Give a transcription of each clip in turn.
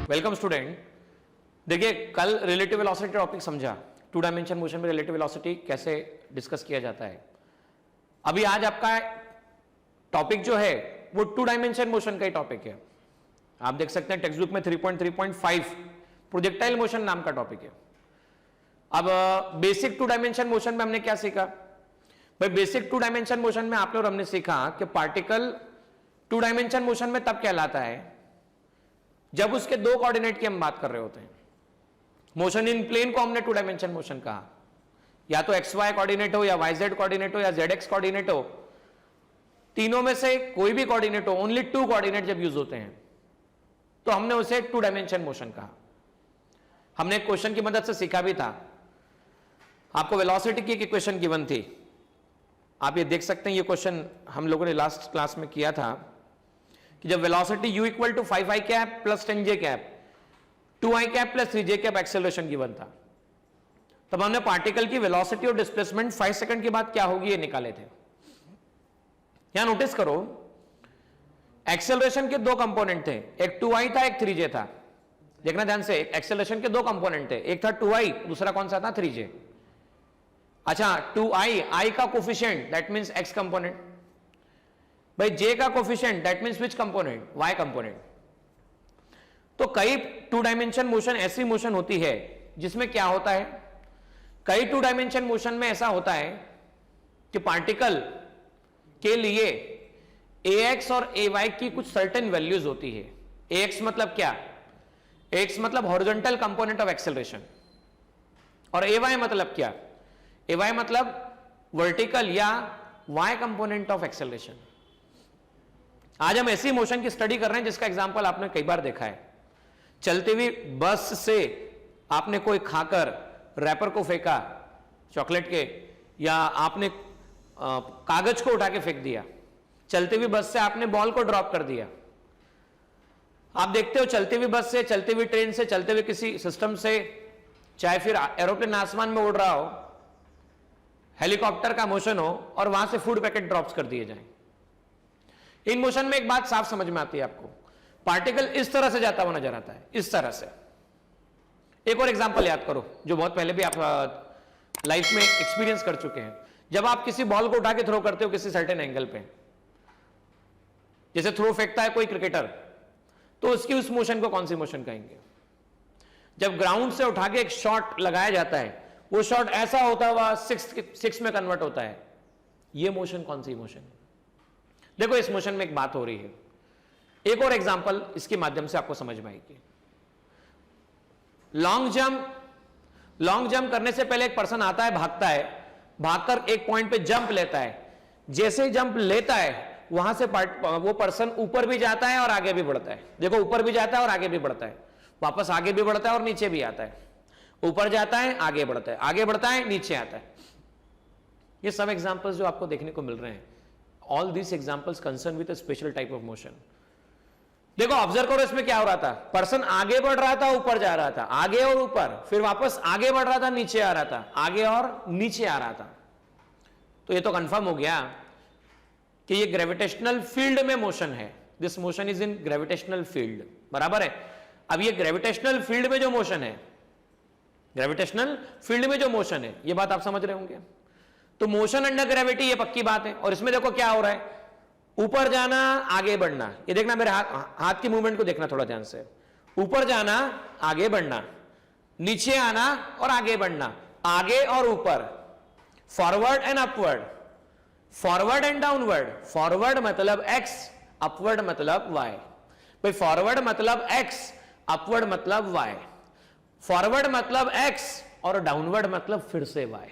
Welcome student. देखिए कल relative velocity topic समझा, टू डायमेंशन मोशन में रिलेटिव वेलोसिटी कैसे डिस्कस किया जाता है। अभी आज आपका टॉपिक जो है वो टू डायमेंशन मोशन का ही टॉपिक है। आप देख सकते हैं टेक्स्ट बुक में 3.3.5 प्रोजेक्टाइल मोशन नाम का टॉपिक है। अब बेसिक टू डायमेंशन मोशन में हमने क्या सीखा भाई? बेसिक टू डायमेंशन मोशन में आप लोग हमने सीखा कि पार्टिकल टू डायमेंशन मोशन में तब कहलाता है जब उसके दो कोऑर्डिनेट की हम बात कर रहे होते हैं। मोशन इन प्लेन को हमने टू डायमेंशन मोशन कहा, या तो एक्स वाई कोऑर्डिनेट हो या वाई जेड कोऑर्डिनेट हो या जेड एक्स कोऑर्डिनेट हो, तीनों में से कोई भी कोऑर्डिनेट हो, ओनली टू कोऑर्डिनेट जब यूज होते हैं तो हमने उसे टू डायमेंशन मोशन कहा। हमने एक क्वेश्चन की मदद से सीखा भी था। आपको वेलोसिटी की इक्वेशन गिवन थी, आप ये देख सकते हैं। ये क्वेश्चन हम लोगों ने लास्ट क्लास में किया था कि जब velocity u equal to 5i cap plus 10j cap 2i cap plus 3j cap acceleration given था, तब हमने पार्टिकल की वेलोसिटी और डिस्प्लेसमेंट 5 सेकंड के बाद क्या होगी ये निकाले थे। यहां नोटिस करो, एक्सेलरेशन के दो कंपोनेंट थे, एक 2i था एक 3j था। देखना ध्यान से, एक्सेलरेशन के दो कंपोनेंट थे, एक था 2i, दूसरा कौन सा था 3j। अच्छा 2i, i का coefficient that means x component, भाई j का coefficient that means which component, y component. तो कई टू डायमेंशन मोशन ऐसी मोशन होती है जिसमें क्या होता है, कई टू डायमेंशन मोशन में ऐसा होता है कि पार्टिकल के लिए ax और ay की कुछ सर्टेन वैल्यूज होती है। ax मतलब क्या, x मतलब हॉरिजॉन्टल कंपोनेंट ऑफ एक्सेलरेशन, और ay मतलब क्या, ay मतलब वर्टिकल या y कंपोनेंट ऑफ एक्सेलरेशन। आज हम ऐसी मोशन की स्टडी कर रहे हैं जिसका एग्जांपल आपने कई बार देखा है। चलती हुई बस से आपने कोई खाकर रैपर को फेंका चॉकलेट के, या आपने कागज को उठा के फेंक दिया। चलती हुई बस से आपने बॉल को ड्रॉप कर दिया। आप देखते हो चलती हुई बस से, चलती हुई ट्रेन से, चलते हुए किसी सिस्टम से, चाहे फिर एरोप्लेन आसमान में उड़ रहा हो, हेलीकॉप्टर का मोशन हो और वहां से फूड पैकेट ड्रॉप्स कर दिए जाएं। इन मोशन में एक बात साफ समझ में आती है आपको, पार्टिकल इस तरह से जाता हुआ नजर आता है, इस तरह से। एक और एग्जांपल याद करो जो बहुत पहले भी आप लाइफ में एक्सपीरियंस कर चुके हैं। जब आप किसी बॉल को उठा के थ्रो करते हो किसी सर्टेन एंगल पे, जैसे थ्रो फेंकता है कोई क्रिकेटर, तो उसकी उस मोशन को कौन सी मोशन कहेंगे? जब ग्राउंड से उठा के एक शॉट लगाया जाता है, वो शॉट ऐसा होता हुआ सिक्स में कन्वर्ट होता है, ये मोशन कौन सी मोशन है? देखो इस मोशन में एक बात हो रही है। एक और एग्जांपल इसके माध्यम से आपको समझ में आएगी। लॉन्ग जंप करने से पहले एक पर्सन आता है, भागता है, भागकर एक पॉइंट पे जंप लेता है। जैसे ही जंप लेता है वहां से वो पर्सन ऊपर भी जाता है और आगे भी बढ़ता है। देखो ऊपर भी जाता है और आगे भी बढ़ता है, वापस आगे भी बढ़ता है और नीचे भी आता है, ऊपर जाता है आगे बढ़ता है, आगे बढ़ता है नीचे आता है। ये सब एग्जांपल्स जो आपको देखने को मिल रहे हैं, all these examples concern with a special type of motion. देखो ऑब्जर्व करो इसमें क्या हो रहा था, पर्सन आगे बढ़ रहा था, ऊपर जा रहा था, आगे और ऊपर, फिर वापस आगे बढ़ रहा था, नीचे आ रहा था, आगे और नीचे आ रहा था। तो ये तो कंफर्म हो गया कि ये ग्रेविटेशनल फील्ड में मोशन है। This motion is in gravitational field, बराबर है। अब ये ग्रेविटेशनल फील्ड में जो मोशन है, ग्रेविटेशनल फील्ड में जो मोशन है, ये बात आप समझ रहे होंगे। तो मोशन अंडर ग्रेविटी ये पक्की बात है। और इसमें देखो क्या हो रहा है, ऊपर जाना आगे बढ़ना। ये देखना मेरे हाथ की मूवमेंट को देखना थोड़ा ध्यान से, ऊपर जाना आगे बढ़ना, नीचे आना और आगे बढ़ना, आगे और ऊपर, forward and upward, forward and downward. Forward मतलब x, अपवर्ड मतलब y। भाई फॉरवर्ड मतलब x, अपवर्ड मतलब y, फॉरवर्ड मतलब x और डाउनवर्ड मतलब फिर से y।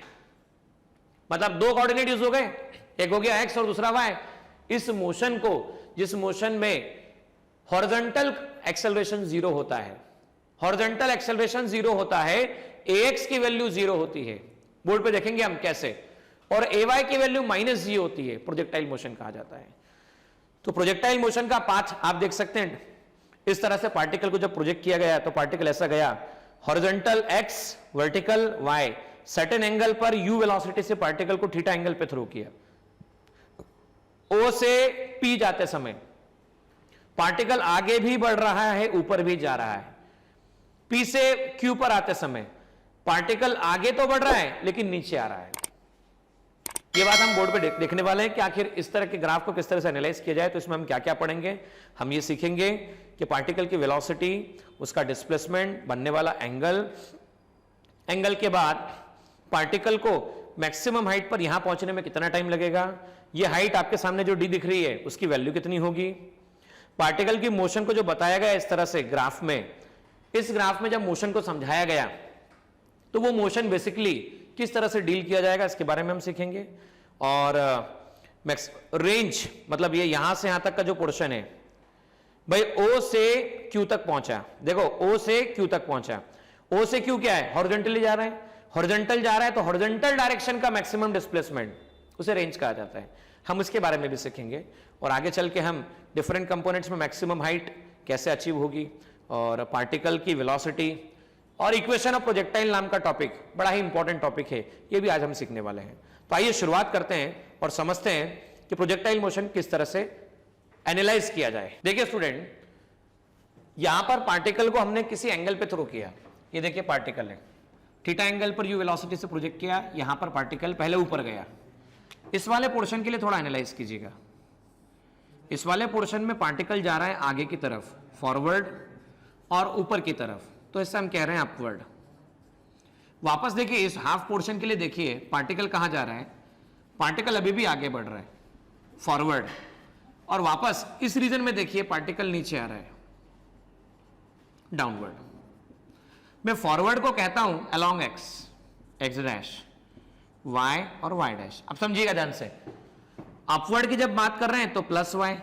मतलब दो कोऑर्डिनेट यूज हो गए, एक हो गया x और दूसरा y। इस मोशन को, जिस मोशन में हॉरिजॉन्टल एक्सेलरेशन 0 होता है, हॉरिजॉन्टल एक्सेलरेशन 0 होता है, ax की वैल्यू 0 होती है, बोर्ड पे देखेंगे हम कैसे, और ay की वैल्यू -g होती है, प्रोजेक्टाइल मोशन कहा जाता है। तो प्रोजेक्टाइल मोशन का पाथ आप देख सकते हैं, इस तरह से पार्टिकल को जब प्रोजेक्ट किया गया तो पार्टिकल ऐसा गया, horizontal x, vertical y, certain angle पर u वेलोसिटी से पार्टिकल को थीटा एंगल पे थ्रो किया। O से P जाते समय पार्टिकल आगे भी बढ़ रहा है, ऊपर भी जा रहा है। P से Q पर आते समय पार्टिकल आगे तो बढ़ रहा है लेकिन नीचे आ रहा है। ये बात हम बोर्ड पे देखने वाले हैं कि आखिर इस तरह के ग्राफ को किस तरह से एनालाइज किया जाए। तो इसमें हम क्या क्या पढ़ेंगे, हम ये सीखेंगे कि पार्टिकल की वेलोसिटी, उसका डिस्प्लेसमेंट, बनने वाला एंगल, एंगल के बाद पार्टिकल को मैक्सिमम हाइट पर यहां पहुंचने में कितना टाइम लगेगा, ये हाइट आपके सामने जो डी दिख रही है उसकी वैल्यू कितनी होगी, पार्टिकल की मोशन को जो बताया गया इस तरह से ग्राफ में, इस ग्राफ में जब मोशन को समझाया गया तो वो मोशन बेसिकली किस तरह से डील किया जाएगा इसके बारे में हम सीखेंगे। और रेंज मतलब ये यहां से यहां तक का जो पोर्शन है भाई O से Q तक पहुंचा, देखो O से Q तक पहुंचा, O से Q क्या है, हॉरिजॉन्टली जा रहा है, हॉरिजॉन्टल जा रहा है तो हॉरिजॉन्टल डायरेक्शन का मैक्सिमम डिस्प्लेसमेंट उसे रेंज कहा जाता है। हम उसके बारे में भी सीखेंगे और आगे चल के हम डिफरेंट कंपोनेंट्स में मैक्सिमम हाइट कैसे अचीव होगी और पार्टिकल की वेलोसिटी और इक्वेशन ऑफ प्रोजेक्टाइल नाम का टॉपिक बड़ा ही इंपॉर्टेंट टॉपिक है, ये भी आज हम सीखने वाले हैं। तो आइए शुरुआत करते हैं और समझते हैं कि प्रोजेक्टाइल मोशन किस तरह से एनालाइज किया जाए। देखिए स्टूडेंट, यहां पर पार्टिकल को हमने किसी एंगल पे थ्रो किया, ये देखिए पार्टिकल है, थीटा एंगल पर यू वेलोसिटी से प्रोजेक्ट किया, यहां पर पार्टिकल पहले ऊपर गया। इस वाले पोर्शन के लिए थोड़ा एनालाइज कीजिएगा, इस वाले पोर्शन में पार्टिकल जा रहा है आगे की तरफ, फॉरवर्ड और ऊपर की तरफ, तो इससे हम कह रहे हैं अपवर्ड। वापस देखिए इस हाफ पोर्शन के लिए देखिए पार्टिकल कहां जा रहा है, पार्टिकल अभी भी आगे बढ़ रहा है फॉरवर्ड, और वापस इस रीजन में देखिए पार्टिकल नीचे आ रहा है डाउनवर्ड। मैं फॉरवर्ड को कहता हूं along x, x dash, y और वाई डैश। अब समझिएगा ध्यान से, अपवर्ड की जब बात कर रहे हैं तो प्लस वाई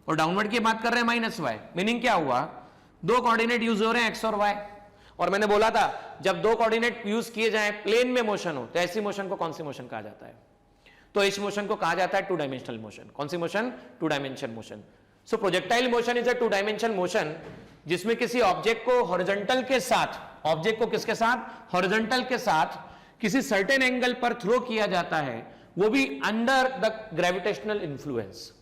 और डाउनवर्ड की बात कर रहे हैं माइनस वाई। मीनिंग क्या हुआ, दो कोऑर्डिनेट यूज हो रहे हैं एक्स और वाई, और मैंने बोला था जब दो कोऑर्डिनेट यूज किए जाए प्लेन में मोशन हो तो ऐसी मोशन को कौन सी मोशन कहा जाता है, तो इस मोशन को कहा जाता है टू डायमेंशनल मोशन। कौन सी motion, two dimensional motion. So projectile motion is a two dimensional motion जिसमें किसी ऑब्जेक्ट को हॉरिजॉन्टल के साथ, ऑब्जेक्ट को किसके साथ, हॉरिजॉन्टल के साथ किसी सर्टेन एंगल पर थ्रो किया जाता है, वो भी under the gravitational influence,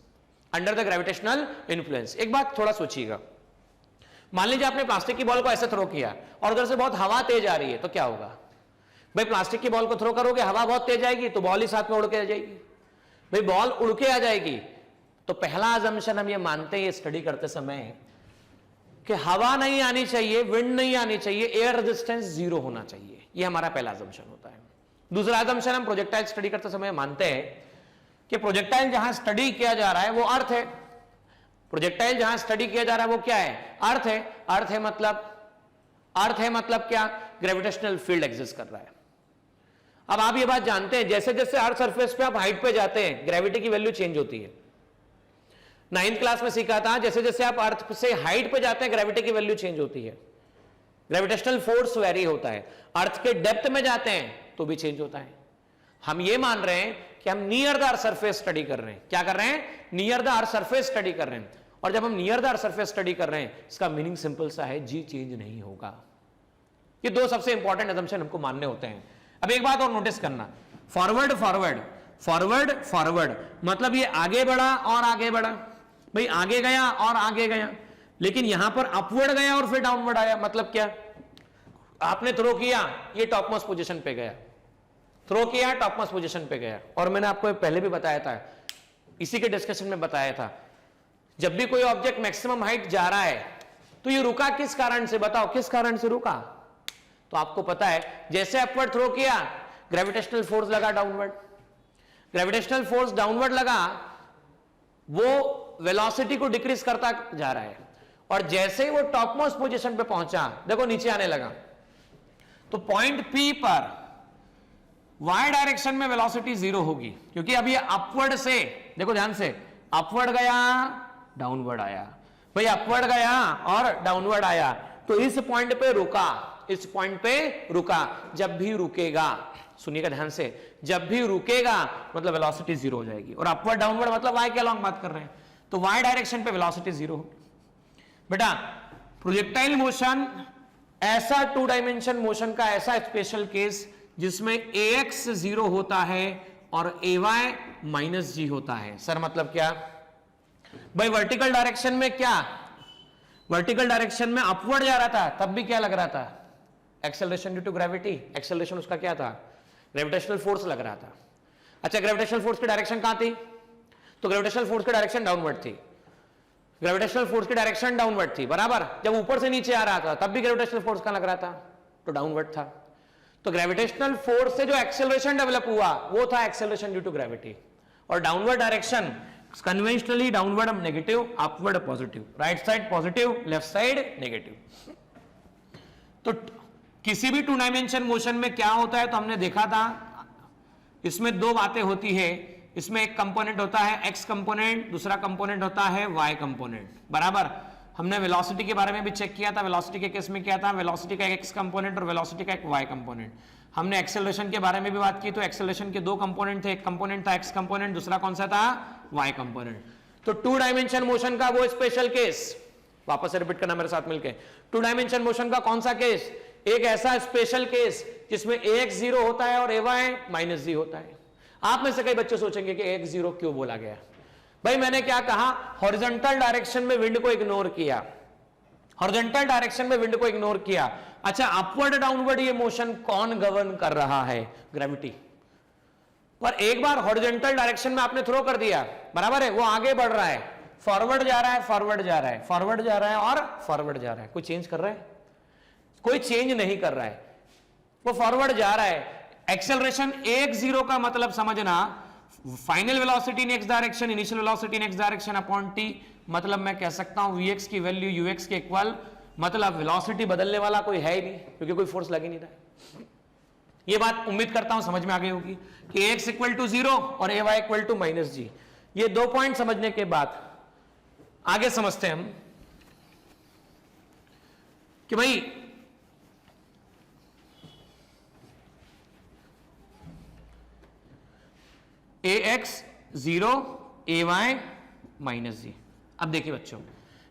under the gravitational influence. एक बात थोड़ा सोचिएगा, मान लीजिए आपने प्लास्टिक की बॉल को ऐसे थ्रो किया और उधर से बहुत हवा तेज आ रही है, तो क्या होगा भाई, प्लास्टिक की बॉल को थ्रो करोगे, हवा बहुत तेज आएगी तो बॉल ही साथ में उड़ के आ जाएगी। भाई बॉल उड़ के आ जाएगी तो पहला अजम्पशन हम ये मानते हैं स्टडी करते समय कि हवा नहीं आनी चाहिए, विंड नहीं आनी चाहिए, एयर रेजिस्टेंस जीरो होना चाहिए, ये हमारा पहला अजम्पशन होता है। दूसरा अजम्पशन हम प्रोजेक्टाइल स्टडी करते समय मानते हैं कि प्रोजेक्टाइल जहां स्टडी किया जा रहा है वो अर्थ है, प्रोजेक्टाइल जहां स्टडी किया जा रहा है वो क्या है, अर्थ है। अर्थ है मतलब क्या, ग्रेविटेशनल फील्ड एग्जिस्ट कर रहा है। अब आप ये बात जानते हैं जैसे जैसे अर्थ सरफेस पे आप हाइट पे जाते हैं ग्रेविटी की वैल्यू चेंज होती है। 9th क्लास में सीखा था जैसे जैसे आप अर्थ से हाइट पे जाते हैं ग्रेविटी की वैल्यू चेंज होती है, ग्रेविटेशनल फोर्स वेरी होता है। अर्थ के डेप्थ में जाते हैं तो भी चेंज होता है। हम ये मान रहे हैं कि हम near the earth surface study कर रहे हैं। क्या कर रहे हैं, near the earth surface study कर रहे हैं। और जब हम near the earth surface study कर रहे हैं इसका मीनिंग सिंपल सा है, जी चेंज नहीं होगा। ये दो सबसे इंपॉर्टेंट असम्पशन हमको मानने होते हैं। अब एक बात और नोटिस करना, फॉरवर्ड फॉरवर्ड फॉरवर्ड फॉरवर्ड मतलब ये आगे बढ़ा और आगे बढ़ा, भाई आगे गया और आगे गया, लेकिन यहां पर अपवर्ड गया और फिर डाउनवर्ड आया। मतलब क्या, आपने थ्रो किया ये टॉप मोस्ट पोजीशन पे गया, थ्रो किया टॉप मोस्ट पोजीशन पे गया। और मैंने आपको पहले भी बताया था, इसी के डिस्कशन में बताया था, जब भी कोई ऑब्जेक्ट मैक्सिमम हाइट जा रहा है तो ये रुका किस कारण से, बताओ किस कारण से रुका। तो आपको पता है जैसे अपवर्ड थ्रो किया ग्रेविटेशनल फोर्स लगा डाउनवर्ड, ग्रेविटेशनल फोर्स डाउनवर्ड लगा, वो वेलोसिटी को डिक्रीज करता जा रहा है, और जैसे ही वो टॉप मोस्ट पोजीशन पे पहुंचा, देखो नीचे आने लगा, तो पॉइंट P पर y डायरेक्शन में वेलोसिटी जीरो होगी, क्योंकि अब ये अपवर्ड से, देखो ध्यान से, अपवर्ड गया डाउनवर्ड आया, भाई अपवर्ड गया और डाउनवर्ड आया, तो इस पॉइंट पे रुका, इस पॉइंट पे रुका। जब भी रुकेगा, सुनिएगा ध्यान से, जब भी रुकेगा मतलब वेलोसिटी जीरो हो जाएगी। और अपवर्ड डाउनवर्ड मतलब y के अलोंग बात कर रहे हैं, तो y डायरेक्शन पे वेलोसिटी जीरो होगी। बेटा प्रोजेक्टाइल मोशन ऐसा टू डायमेंशन मोशन का ऐसा स्पेशल केस जिसमें ax जीरो होता है और ay माइनस जी होता है। सर मतलब क्या भाई, वर्टिकल डायरेक्शन में क्या, वर्टिकल डायरेक्शन में अपवर्ड जा रहा था, तब भी क्या लग रहा था? Acceleration due to gravity. Acceleration उसका क्या था? ग्रेविटेशनल फोर्स लग रहा था। अच्छा, ग्रेविटेशनल फोर्स की डायरेक्शन कहां थी? तो ग्रेविटेशनल फोर्स की डायरेक्शन डाउनवर्ड थी। ग्रेविटेशनल फोर्स की डायरेक्शन डाउनवर्ड थी, बराबर। जब ऊपर से नीचे आ रहा था तब भी ग्रेविटेशनल फोर्स कहां लग रहा था? तो डाउनवर्ड था। तो ग्रेविटेशनल फोर्स से जो एक्सेलरेशन डेवलप हुआ वो था एक्सेलरेशन ड्यू टू ग्रेविटी। और downward direction conventionally downward negative, upward positive, right side positive, left side negative. तो किसी भी टू डायमेंशन मोशन में क्या होता है, तो हमने देखा था इसमें दो बातें होती है। इसमें एक कंपोनेंट होता है एक्स कंपोनेंट, दूसरा कंपोनेंट होता है वाई कंपोनेंट, बराबर। हमने वेलोसिटी के बारे में भी चेक किया था। वेलोसिटी के केस में क्या था? वेलोसिटी का एक एक्स कंपोनेंट और वेलोसिटी का एक वाई कंपोनेंट। हमने एक्सेलरेशन के बारे में भी बात की, तो एक्सेलरेशन के दो कंपोनेंट थे, एक कंपोनेंट था एक्स कंपोनेंट, दूसरा कौन सा था? Y component. तो टू डायमेंशन मोशन का वो स्पेशल केस, वापस से रिपीट करना मेरे साथ मिलकर। टू डायमेंशन मोशन का कौन सा केस? एक ऐसा स्पेशल केस जिसमें ax 0 होता है और ay माइनस जी होता है। आप में से कई बच्चे सोचेंगे कि ax 0 क्यों बोला गया? भाई मैंने क्या कहा? हॉरिजॉन्टल डायरेक्शन में विंड को इग्नोर किया, हॉरिजॉन्टल डायरेक्शन में विंड को इग्नोर किया। अच्छा, अपवर्ड डाउनवर्ड ये मोशन कौन गवर्न कर रहा है? ग्रेविटी। पर एक बार हॉरिजॉन्टल डायरेक्शन में आपने थ्रो कर दिया, बराबर है, वो आगे बढ़ रहा है, फॉरवर्ड जा रहा है, फॉरवर्ड जा रहा है, फॉरवर्ड जा रहा है और फॉरवर्ड जा रहा है। कोई चेंज कर रहा है? कोई चेंज नहीं कर रहा है, वो फॉरवर्ड जा रहा है। एक्सेलरेशन 1-0 का मतलब समझना, फाइनल वेलोसिटी इन एक्स डायरेक्शन, इनिशियल वेलोसिटी इन एक्स डायरेक्शन अपॉन टी, मतलब मैं कह सकता हूं vx की वैल्यू ux के इक्वल, मतलब वेलोसिटी बदलने वाला कोई है ही नहीं, क्योंकि कोई फोर्स लग ही नहीं रहा है। ये बात उम्मीद करता हूं समझ में आ गई होगी कि x इक्वल टू 0 और ay इक्वल टू माइनस जी। ये दो पॉइंट समझने के बाद आगे समझते हैं हम कि भाई ax 0 ay माइनस जी। अब देखिए बच्चों,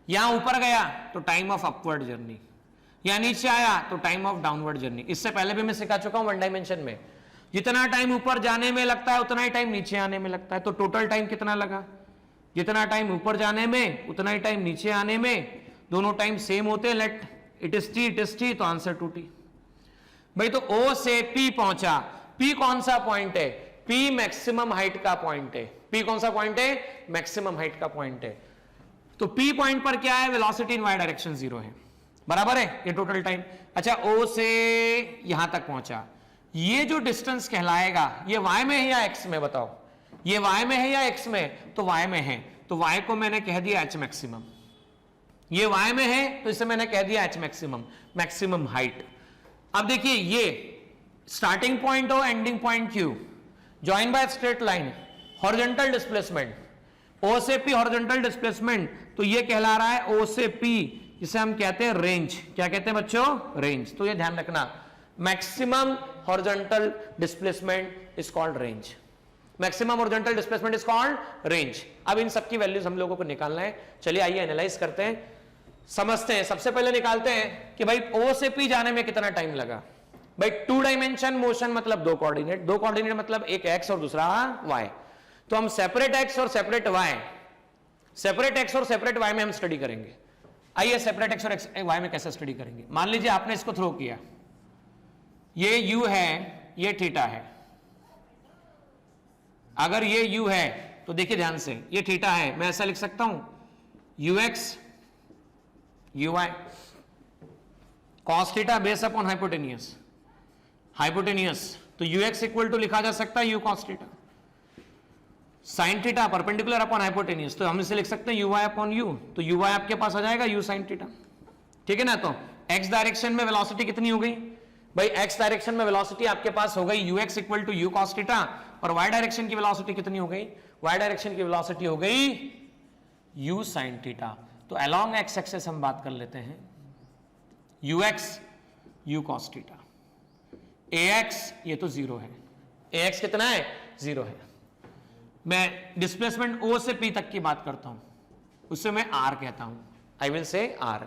यहां ऊपर गया तो टाइम ऑफ अपवर्ड जर्नी, यहां नीचे आया तो टाइम ऑफ डाउनवर्ड जर्नी। इससे पहले भी मैं सिखा चुका हूं वन डायमेंशन में, जितना टाइम ऊपर जाने में लगता है उतना ही टाइम नीचे आने में लगता है। तो टोटल टाइम कितना लगा? जितना टाइम ऊपर जाने में उतना ही टाइम नीचे आने में, दोनों टाइम सेम होते हैं। लेट इट इज टी, तो आंसर 2t। भाई तो O से P पहुंचा, P कौन सा पॉइंट है? P मैक्सिमम हाइट का पॉइंट है। P कौन सा पॉइंट है? मैक्सिमम हाइट का पॉइंट है। तो P पॉइंट पर क्या है? वेलोसिटी इन वाई डायरेक्शन 0 है, बराबर है, ये टोटल टाइम। अच्छा, O से यहां तक पहुंचा, ये जो डिस्टेंस कहलाएगा, ये y में है या x में? बताओ, ये y में है या x में? तो y में है, तो y को मैंने कह दिया h मैक्सिमम। ये y में है तो इसे मैंने कह दिया h मैक्सिमम, मैक्सिमम हाइट। अब देखिए, ये स्टार्टिंग पॉइंट हो, ending point Q, join by straight line, horizontal displacement, O से P हॉरिजॉन्टल डिस्प्लेसमेंट, तो ये कहला रहा है O से P, जिसे हम कहते हैं रेंज। क्या कहते हैं बच्चों? रेंज। तो ये ध्यान रखना, maximum horizontal displacement is called range, maximum horizontal displacement is called range. अब इन सबकी वैल्यूज हम लोगों को निकालना है। चलिए आइए एनालाइज करते हैं, समझते हैं। सबसे पहले निकालते हैं कि भाई O से P जाने में कितना टाइम लगा। भाई टू डायमेंशन मोशन मतलब दो कोऑर्डिनेट, दो कोऑर्डिनेट मतलब एक x और दूसरा y। तो हम सेपरेट x और सेपरेट y, सेपरेट x और सेपरेट y में हम स्टडी करेंगे। आइए सेपरेट x और y में कैसे स्टडी करेंगे। मान लीजिए आपने इसको थ्रो किया, ये u है, ये थीटा है। अगर ये u है तो देखिए ध्यान से, ये थीटा है, मैं ऐसा लिख सकता हूं ux uy cos theta base upon hypotenuse, hypotenuse, तो ux इक्वल टू लिखा जा सकता है u cos theta, sine theta perpendicular upon hypotenuse, तो हम इसे लिख सकते हैं uy अपॉन u, तो uy आपके पास आ जाएगा u साइन थीटा। ठीक है ना। तो x डायरेक्शन में वेलोसिटी कितनी हो गई? भाई x डायरेक्शन में वेलोसिटी आपके पास हो गई ux equal to u cos theta, और y डायरेक्शन की वेलोसिटी कितनी हो गई? y डायरेक्शन की वेलोसिटी हो गई u साइन थीटा। तो अलोंग x एक्सिस हम बात कर लेते हैं, ux u cos theta, ax ये तो 0 है, ax कितना है? 0 है। मैं डिस्प्लेसमेंट O से P तक की बात करता हूं, उससे मैं r कहता हूं, आई विल से r।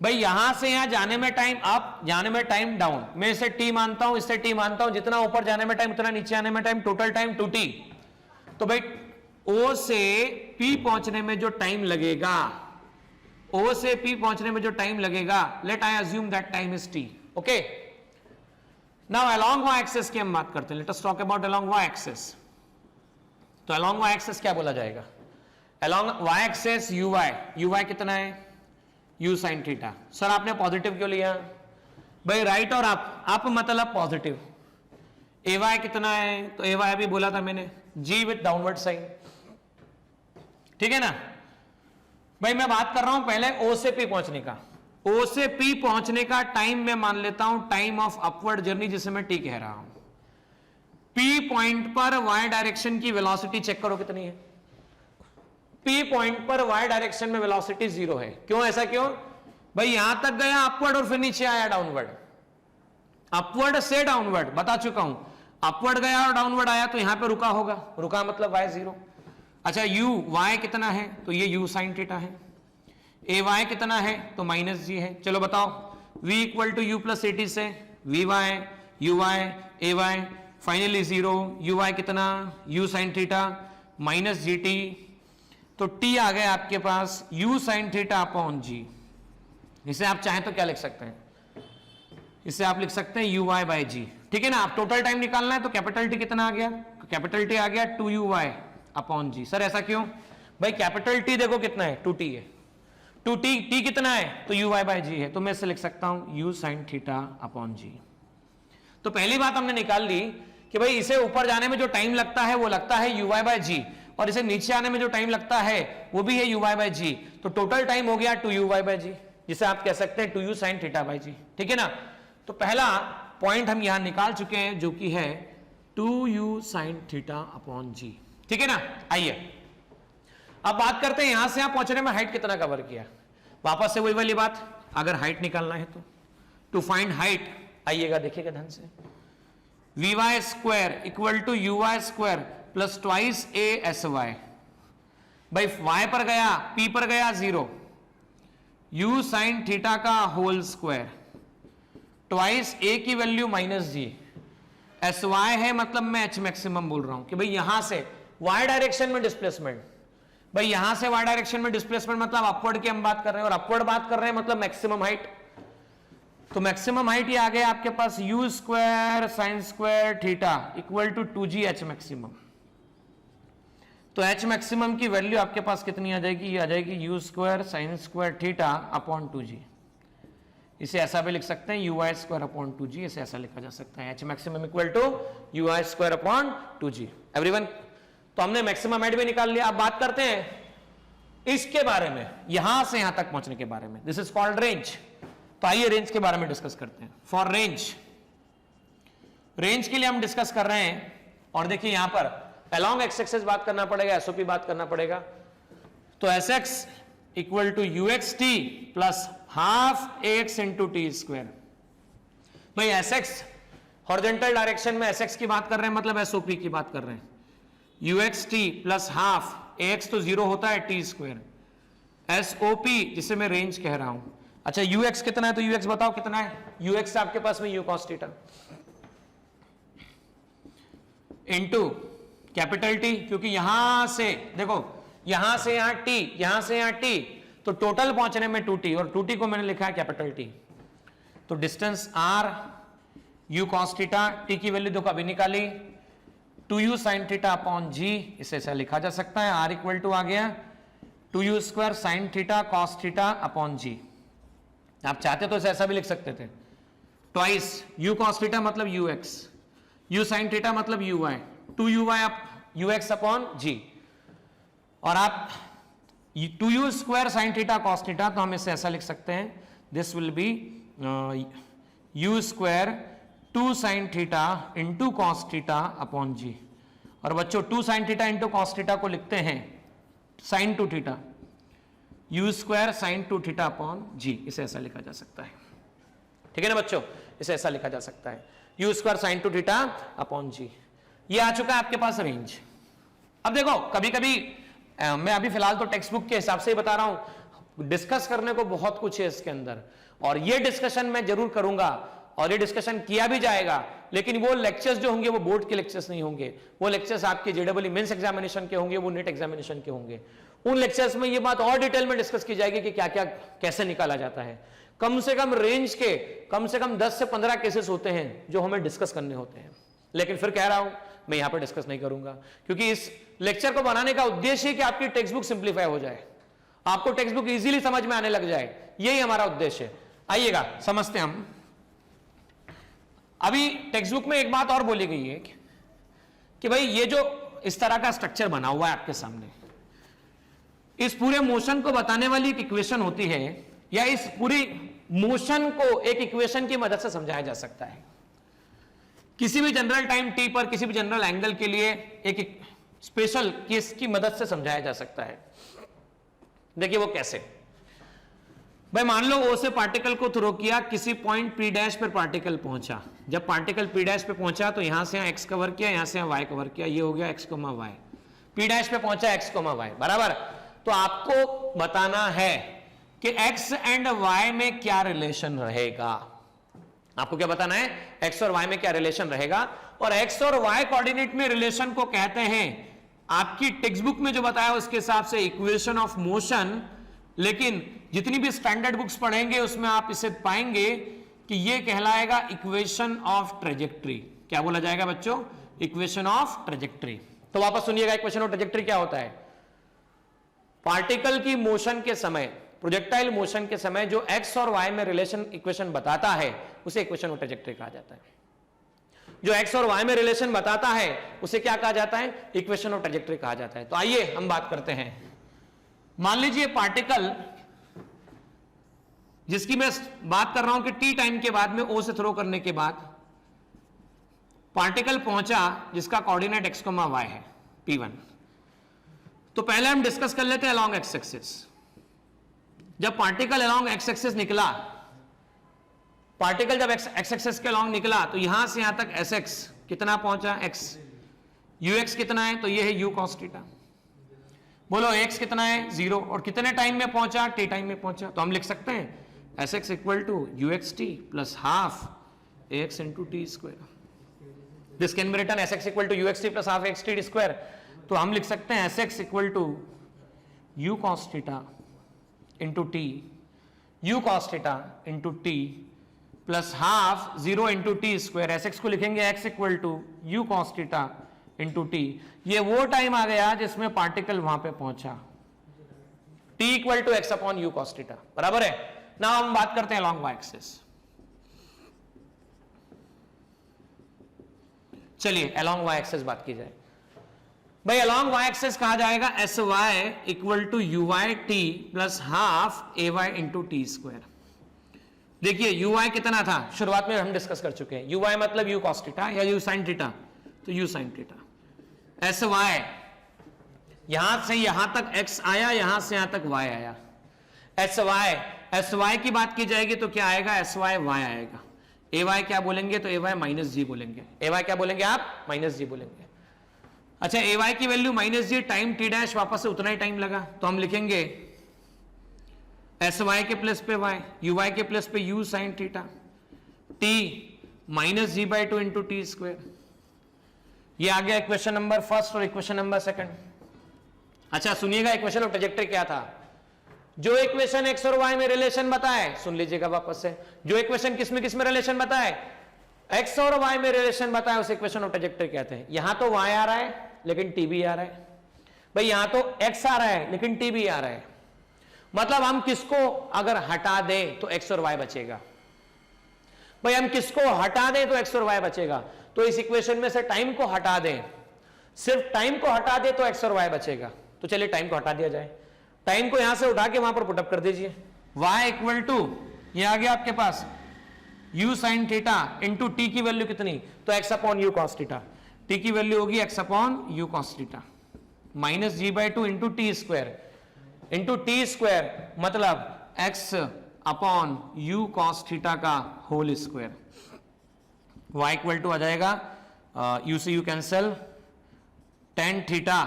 भाई यहां से यहां जाने में टाइम अप, जाने में टाइम डाउन, मैं इसे t मानता हूं, इससे t मानता हूं, जितना ऊपर जाने में टाइम उतना नीचे आने में टाइम, टोटल टाइम 2t। तो भाई O से P पहुंचने में जो टाइम लगेगा O से P पहुंचने में जो टाइम लगेगा, let I assume that time is T. Okay, now along y axis की हम बात करते हैं. Let us talk about along y axis. तो अलोंग y एक्सिस क्या बोला जाएगा? अलोंग y एक्सिस uy कितना है? u sin theta. सर आपने पॉजिटिव क्यों लिया? भाई राइट और अप मतलब पॉजिटिव. ay कितना है? तो ay भी बोला था मैंने, g विथ डाउनवर्ड साइन. ठीक है ना भाई. मैं बात कर रहा हूं पहले O से P पहुंचने का. O से P पहुंचने का टाइम मैं मान लेता हूं टाइम ऑफ अपवर्ड जर्नी, जिसे मैं T कह रहा हूं. P पॉइंट पर y डायरेक्शन की वेलोसिटी चेक करो कितनी है. P पॉइंट पर y डायरेक्शन में वेलोसिटी 0 है. क्यों? ऐसा क्यों भाई? यहां तक गया अपवर्ड और फिर नीचे आया डाउनवर्ड. अपवर्ड से डाउनवर्ड बता चुका हूं. अपवर्ड गया और डाउनवर्ड आया तो यहां पे रुका होगा. रुका मतलब y 0. अच्छा y कितना है? तो ये u sin थीटा है. ay कितना है? तो माइनस जी है. चलो बताओ. v equal to u plus a t से vy uy ay finally 0. uy कितना? u sin theta minus g t. तो t आ गया आपके पास u sin theta upon g. इसे आप चाहें तो क्या लिख सकते हैं? इसे आप लिख सकते हैं uy बाय g. ठीक है ना. आप टोटल टाइम निकालना है तो कैपिटल टी कितना आ गया? कैपिटल टी आ गया 2uy अपॉन जी. सर ऐसा क्यों भाई? कैपिटल टी देखो कितना है? 2t है. 2t t कितना है? तो uy बाय जी है. तो मैं इसे लिख सकता हूं u sin theta upon g. तो पहली बात हमने निकाल ली कि भाई इसे ऊपर जाने में जो टाइम लगता है वो लगता है uy बाय जी, और इसे नीचे आने में जो टाइम लगता है वो भी है uy बाय जी. तो टोटल टाइम हो गया 2uy बाय जी, जिसे आप कह सकते हैं 2u sin थीटा बाय जी. ठीक है ना. तो पहला पॉइंट हम यहां निकाल चुके हैं जो कि है 2u sin थीटा अपॉन जी. ठीक है ना. आइए अब बात करते हैं यहां से यहां पहुंचने में हाइट कितना कवर किया. वापस से वही वाली बात, अगर हाइट निकालना है तो टू फाइंड हाइट आइएगा देखिएगा ध्यान से. vy square equal to uy square plus twice a sy. भाई y पर गया, p पर गया 0, u sin थीटा का होल स्क्वायर ट्वाइस a की वैल्यू माइनस जी. sy है मतलब मैं h मैक्सिमम बोल रहा हूं कि भाई यहां से y डायरेक्शन में डिस्प्लेसमेंट. भाई यहां से y डायरेक्शन में डिस्प्लेसमेंट मतलब अपवर्ड की हम बात कर रहे हैं, और अपवर्ड बात कर रहे हैं मतलब मैक्सिमम हाइट. तो मैक्सिमम हाइट ये आ गया आपके पास u square sine square theta equal to 2g h maximum. तो h मैक्सिमम की वैल्यू आपके पास कितनी आ जाएगी? ये आ जाएगी u square sine square theta upon 2g. इसे ऐसा भी लिख सकते हैं uy स्क्वायर अपॉन 2g. इसे ऐसा लिखा जा सकता है h maximum equal to uy square upon 2g. Everyone, तो हमने मैक्सिमम हाइट भी निकाल लिया. अब बात करते हैं इसके बारे में, यहां से यहां तक पहुंचने के बारे में. This is called range. तो आइए रेंज के बारे में डिस्कस करते हैं. फॉर रेंज के लिए हम डिस्कस कर रहे हैं, और देखिए यहां पर अलोंग एक्स एक्सिस बात करना पड़ेगा, एसओपी बात करना पड़ेगा. तो s x equal to u x t plus half a x into t square. भाई एस एक्स हॉरिजॉन्टल डायरेक्शन में एस एक्स की बात कर रहे हैं मतलब एसओपी की बात कर रहे हैं. You x t plus half a x तो 0 होता है टी स्क्वायर. एसओपी जिसे मैं रेंज कह रहा हूं. अच्छा यू एक्स कितना है? तो यू एक्स बताओ कितना है? यू एक्स आपके पास में you cos theta into capital T, क्योंकि यहां से देखो यहां से यहां टी, यहां से यहां टी, तो टोटल पहुंचने में 2t, और 2t को मैंने लिखा है कैपिटल टी. तो distance r u cos theta, t की वैल्यू देखो अभी निकाली 2u sin theta upon g. इसे ऐसा लिखा जा सकता है r इक्वल टू आ गया 2u square sin theta cos theta upon g. आप चाहते तो इसे ऐसा भी लिख सकते थे ट्वाइस u cos थीटा मतलब ux, u sin थीटा मतलब uy, 2uy ux upon g. और आप 2u square sin theta cos theta, तो हम इसे ऐसा लिख सकते हैं this will B u square 2 sin theta into cos theta upon g. और बच्चों 2 sin theta into cos theta को लिखते हैं sin 2 theta, u square sin 2 theta upon g. इसे ऐसा लिखा जा सकता है. ठीक है ना बच्चों, इसे ऐसा लिखा जा सकता है u square sin 2 theta upon g. ये आ चुका है आपके पास रेंज. अब देखो कभी कभी मैं अभी फिलहाल तो टेक्स्ट बुक के हिसाब से ही बता रहा हूं, डिस्कस करने को बहुत कुछ है इसके अंदर, और ये डिस्कशन मैं जरूर करूंगा, और ये डिस्कशन किया भी जाएगा. लेकिन वो लेक्चर्स जो होंगे वो बोर्ड के लेक्चर्स नहीं होंगे, वो लेक्चर्स आपके जेडब्ल्यू मेंस एग्जामिनेशन के होंगे, वो नेट एग्जामिनेशन के होंगे. उन लेक्चर्स में ये बात और डिटेल में डिस्कस की जाएगी कि क्या क्या कैसे निकाला जाता है। कम से कम रेंज के कम से कम 10 से 15 केसेस होते हैं जो हमें डिस्कस करने होते हैं, लेकिन फिर कह रहा हूं मैं यहां पर डिस्कस नहीं करूंगा, क्योंकि इस लेक्चर को बनाने का उद्देश्य है कि आपकी टेक्स्ट बुक सिंप्लीफाई हो जाए, आपको टेक्स्ट बुक इजीली समझ में आने लग जाए, यही हमारा उद्देश्य है। आइएगा समझते हैं हम। अभी टेक्स्ट बुक में एक बात और बोली गई है कि भाई ये जो इस तरह का स्ट्रक्चर बना हुआ है आपके सामने, इस पूरे मोशन को बताने वाली एक इक्वेशन होती है, या इस पूरी मोशन को एक इक्वेशन की मदद से समझाया जा सकता है। किसी भी जनरल टाइम टी पर किसी भी जनरल एंगल के लिए एक स्पेशल केस की मदद से समझाया जा सकता है। देखिए वो कैसे, भाई मान लो ओ से पार्टिकल को थ्रो किया, किसी पॉइंट पी डैश पर पार्टिकल पहुंचा, जब पार्टिकल पी डैश पे पहुंचा तो यहां से एक्स कवर किया, यहां से वाई कवर किया, ये हो गया x comma y, p dash पे पहुंचा एक्स कोमा वाई बराबर। तो आपको बताना है कि एक्स एंड वाई में क्या रिलेशन रहेगा, आपको क्या बताना है, एक्स और वाई में क्या रिलेशन रहेगा। और एक्स और वाई कोऑर्डिनेट में रिलेशन को कहते हैं, आपकी टेक्स्ट बुक में जो बताया उसके हिसाब से इक्वेशन ऑफ मोशन, लेकिन जितनी भी स्टैंडर्ड बुक्स पढ़ेंगे उसमें आप इसे पाएंगे कि यह कहलाएगा इक्वेशन ऑफ ट्रेजेक्ट्री। क्या बोला जाएगा बच्चों, इक्वेशन ऑफ ट्रेजेक्ट्री। तो वापस सुनिएगा, इक्वेशन ऑफ ट्रेजेक्ट्री क्या होता है, पार्टिकल की मोशन के समय, प्रोजेक्टाइल मोशन के समय जो एक्स और वाई में रिलेशन इक्वेशन बताता है उसे इक्वेशन ऑफ ट्रेजेक्ट्री कहा जाता है। जो एक्स और वाई में रिलेशन बताता है उसे क्या कहा जाता है, इक्वेशन ऑफ ट्रेजेक्ट्री कहा जाता है। तो आइए हम बात करते हैं। मान लीजिए पार्टिकल जिसकी मैं बात कर रहा हूं कि टी टाइम के बाद में ओ से थ्रो करने के बाद पार्टिकल पहुंचा जिसका कोऑर्डिनेट एक्स कोमा वाई है P1। तो पहले हम डिस्कस कर लेते हैं अलोंग एक्स एक्सिस। जब पार्टिकल अलोंग एक्स एक्सिस निकला, पार्टिकल जब एक्स एक्सिस के अलोंग निकला तो यहां से यहां तक एस एक्स कितना पहुंचा, एक्स, यू एक्स कितना है, तो ये है यू कॉस थीटा। बोलो एक्स कितना है, 0, और कितने टाइम में पहुंचा, टी टाइम में पहुंचा। तो हम लिख सकते हैं s x equal to u x t plus half a x into t square. This can be written s x equal to u x t plus half x t square. तो हम लिख सकते हैं s x equal to u cos theta into t, u cos theta into t plus half 0 into t square. S x को लिखेंगे x equal to u cos theta into T. ये वो time आ गया जिसमें पार्टिकल वहां पे पहुंचा, t equal to x upon u cos theta बराबर है ना। हम बात करते हैं अलोंग वाई एक्सिस। चलिए अलोंग वाई एक्सिस बात की जाए। भाई अलोंग वाई एक्सिस कहा जाएगा s y equal to u y t plus half a y into t square. देखिए यू वाई कितना था, शुरुआत में हम डिस्कस कर चुके हैं, यू वाई मतलब यू कॉस थीटा या यू साइन थीटा, तो u sine theta. S y यहां से यहां तक एक्स आया, यहां से यहां तक वाई आया। एस वाई की बात की जाएगी तो क्या आएगा, एस वाई वाई आएगा। ए वाई क्या बोलेंगे, तो ए वाई माइनस जी बोलेंगे। ए वाई क्या बोलेंगे आप, माइनस जी बोलेंगे। अच्छा ए वाई की value minus g, time t dash वापस से उतना ही टाइम लगा, तो हम लिखेंगे एस वाई के प्लस पे वाई, यू वाई के प्लस पे u sine theta, t minus g by two into t square. ये आ गया इक्वेशन नंबर फर्स्ट और इक्वेशन नंबर सेकंड। अच्छा सुनिएगा, इक्वेशन ऑफ ट्रैजेक्टरी क्या था, जो इक्वेशन एक्स और वाई में रिलेशन बताए, सुन लीजिएगा वापस से, जो इक्वेशन किस में रिलेशन बताए, एक्स और वाई में रिलेशन बताए, उस इक्वेशन ऑफ ट्रैजेक्टरी कहते हैं। यहां तो वाई आ रहा है लेकिन टी भी आ रहा है, भाई यहां तो एक्स आ रहा है लेकिन टी भी आ रहा है, मतलब हम किसको अगर हटा दें तो एक्स और वाई बचेगा। भाई हम किसको हटा दें तो एक्स और वाई बचेगा, तो इस इक्वेशन में से टाइम को हटा दें, सिर्फ टाइम को हटा दें तो एक्स और वाई बचेगा। तो चलिए टाइम को हटा दिया जाए, टाइम को यहां से उठा के वहां पर पुटअप कर दीजिए। y इक्वल टू ये आ गया आपके पास u sine theta into t की वैल्यू कितनी, तो x upon u cos theta, t की वैल्यू होगी x upon u cos theta minus g by two into t square, मतलब x upon u cos theta का whole square. y equal to आ जाएगा u से u cancel, tan theta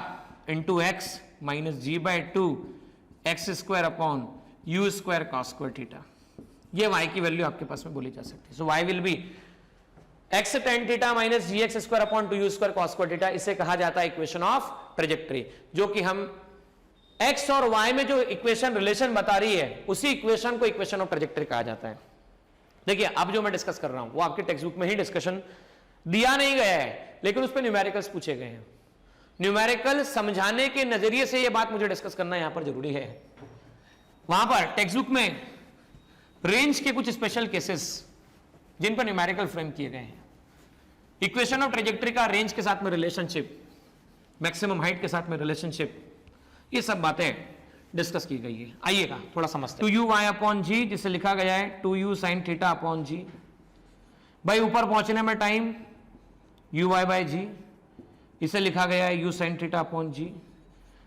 into x minus g by two x square upon u square cos square theta. ये y की value आपके पास में बोली जा सकती है। So y will be x tan theta minus g x square upon two u square cos square theta. इसे कहा जाता है इक्वेशन ऑफ ट्रेजेक्टरी, जो कि हम एक्स और वाई में जो इक्वेशन रिलेशन बता रही है उसी इक्वेशन को इक्वेशन ऑफ ट्रेजेक्टरी कहा जाता है। देखिए अब जो मैं डिस्कस कर रहा हूं वो आपके टेक्स्ट बुक में ही डिस्कशन दिया नहीं गया है, लेकिन उस पर न्यूमेरिकल्स पूछे गए हैं। न्यूमेरिकल समझाने के नजरिए से यह बात मुझे डिस्कस करना यहां पर जरूरी है। वहां पर टेक्स्ट बुक में रेंज के कुछ स्पेशल केसेस जिन पर न्यूमेरिकल फ्रेम किए गए हैं, इक्वेशन ऑफ ट्रेजेक्टरी का रेंज के साथ में रिलेशनशिप, मैक्सिमम हाइट के साथ में रिलेशनशिप, ये सब बातें डिस्कस की गई है। आइएगा थोड़ा समझते हैं। 2u y अपॉन जी, जिसे लिखा गया है 2u sin थीटा अपॉन जी। भाई ऊपर पहुंचने में टाइम uy बाय जी, इसे लिखा गया है u sin थीटा अपॉन जी।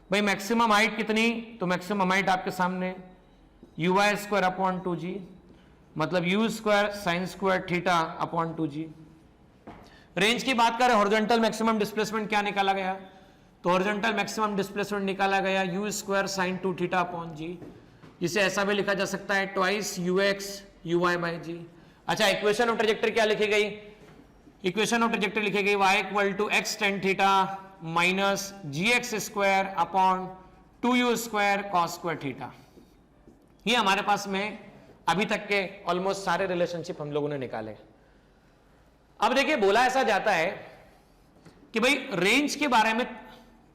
भाई मैक्सिमम हाइट कितनी, तो मैक्सिमम हाइट आपके सामने uy स्क्वायर अपॉन 2g, मतलब u square sine square theta upon 2g। Range की बात करें, हॉरिजॉन्टल मैक्सिमम डिस्प्लेसमेंट क्या निकाला गया, तो हॉरिजॉन्टल मैक्सिमम डिस्प्लेसमेंट निकाला गया u square sine 2 theta upon g, जिसे ऐसा भी लिखा जा सकता है twice ux uy by g. अच्छा, इक्वेशन ऑफ ट्रेजेक्टरी क्या लिखी गई, इक्वेशन ऑफ ट्रेजेक्टरी लिखी गई y equal to x tan theta minus gx square upon 2u square cos square theta. ये हमारे पास में अभी तक के ऑलमोस्ट सारे रिलेशनशिप हम लोगों ने निकाले। अब देखिए बोला ऐसा जाता है कि भाई रेंज के बारे में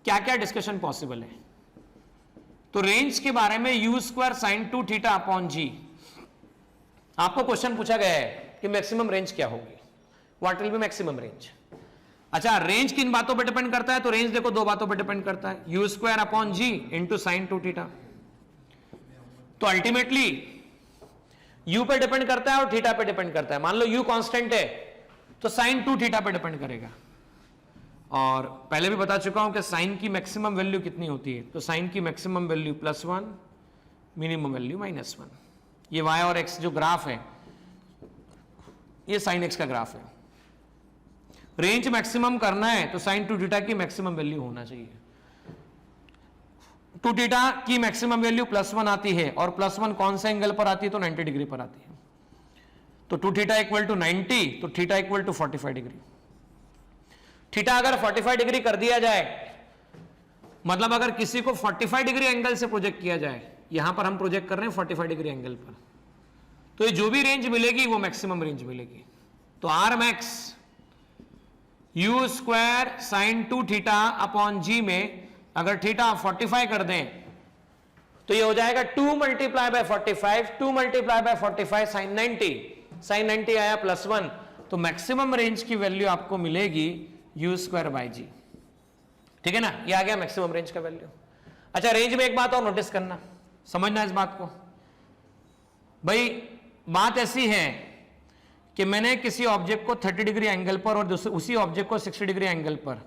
क्या क्या डिस्कशन पॉसिबल है, तो रेंज के बारे में u square sine 2 theta upon g, आपको क्वेश्चन पूछा गया है कि मैक्सिमम रेंज क्या होगी, what will be maximum range. अच्छा, रेंज किन बातों पे डिपेंड करता है, तो रेंज देखो दो बातों पे डिपेंड करता है, u स्क्वायर अपॉन जी इंटू साइन 2 थीटा। तो अल्टीमेटली u पे डिपेंड करता है और थीटा पे डिपेंड करता है। मान लो u कांस्टेंट है तो साइन 2 थीटा पे डिपेंड करेगा। और पहले भी बता चुका हूं कि साइन की मैक्सिमम वैल्यू कितनी होती है, तो साइन की मैक्सिमम वैल्यू +1, मिनिमम वैल्यू -1। ये y और x जो ग्राफ है, ये साइन x का ग्राफ है। रेंज मैक्सिमम करना है तो साइन 2 थीटा की मैक्सिमम वैल्यू होना चाहिए। 2 थीटा की मैक्सिमम वैल्यू +1 आती है, और +1 कौन से एंगल पर आती है, तो 90 डिग्री पर आती है। तो 2 थीटा इक्वल टू 90, तो theta equal to 45 degree. Theta अगर 45 डिग्री कर दिया जाए, मतलब अगर किसी को 45 डिग्री एंगल से प्रोजेक्ट किया जाए, यहां पर हम प्रोजेक्ट कर रहे हैं 45 डिग्री एंगल पर, तो ये जो भी रेंज मिलेगी वो मैक्सिमम रेंज मिलेगी। तो r max u square sine 2 theta upon g में अगर थीटा 45 कर दें तो ये हो जाएगा 2 multiply by 45, 2 multiply by 45 sine 90, sine 90 आया +1, तो मैक्सिमम रेंज की वैल्यू आपको मिलेगी u स्क्वायर बाय जी। ठीक है ना, ये आ गया मैक्सिमम रेंज का वैल्यू। अच्छा, रेंज में एक बात और नोटिस करना, समझना इस बात को। भाई बात ऐसी है कि मैंने किसी ऑब्जेक्ट को 30 डिग्री एंगल पर और उसी ऑब्जेक्ट को 60 डिग्री एंगल पर,